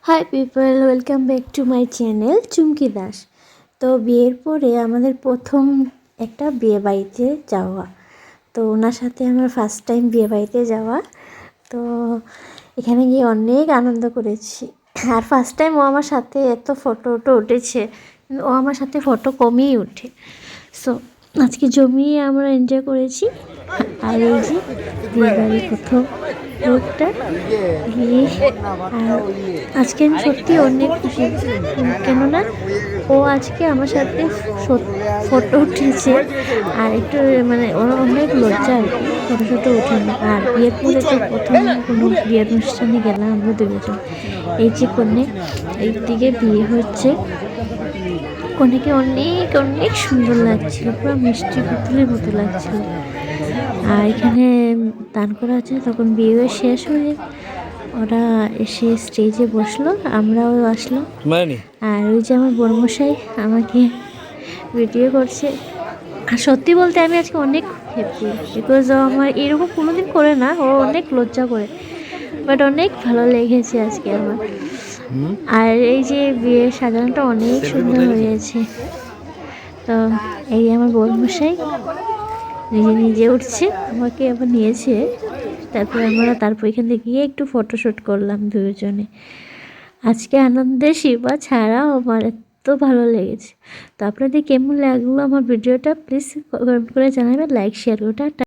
High people, welcome back to my channel Chumki Das. তো বিয়ের পরে আমাদের প্রথম একটা বিয়ে বাড়িতে যাওয়া, তো ওনার সাথে আমার ফার্স্ট টাইম বিয়ে বাড়িতে যাওয়া। তো এখানে গিয়ে অনেক আনন্দ করেছি। আর ফার্স্ট টাইম ও আমার সাথে এত ফটো উঠেছে, কিন্তু ও আমার সাথে ফটো কমই উঠে। সো আজকে জমিয়ে আমরা এনজয় করেছি। আর এই যে বিয়ে বাড়ির প্রথম লোকটা বিয়ে। আর আজকে আমি সত্যি অনেক খুশি, কেননা ও আজকে আমার সাথে ফটো উঠেছে। আর একটু মানে ওর অনেক লজ্জা আর কি, ফটো ওঠে না। আর বিয়ের পরে তো প্রথম কোনো বিয়ের অনুষ্ঠানে গেলাম আমরা দুজন। এই যে কনে এইদিকে বিয়ে হচ্ছে, কনেকে অনেক অনেক সুন্দর লাগছিল, পুরো মিষ্টি পুতুলের মতো লাগছিল। আর এখানে দান করা হচ্ছে, তখন বিয়ে শেষ হয়ে ওরা এসে স্টেজে বসলো, আমরাও আসলাম। আর ওই যে আমার বড়মশাই আমাকে ভিডিও করছে। আর সত্যি বলতে আমি আজকে অনেক হ্যাপি, বিকজ ও আমার এরকম কোনোদিন করে না, ও অনেক লজ্জা করে, বাট অনেক ভালো লেগেছে আজকে আমার। আর এই যে বিয়ের সাজানোটা অনেক সুন্দর হয়েছে। তো এই আমার বড়মশাই নিজে নিজে উঠছে, আমাকে আবার নিয়েছে। তারপর এখান থেকে গিয়ে একটু ফটোশ্যুট করলাম দুজনে। আজকে আনন্দের সীমা ছাড়াও আমার এত ভালো লেগেছে। তো আপনাদের কেমন লাগলো আমার ভিডিওটা প্লিজ কমেন্ট করে জানাবেন, লাইক শেয়ার ওটা।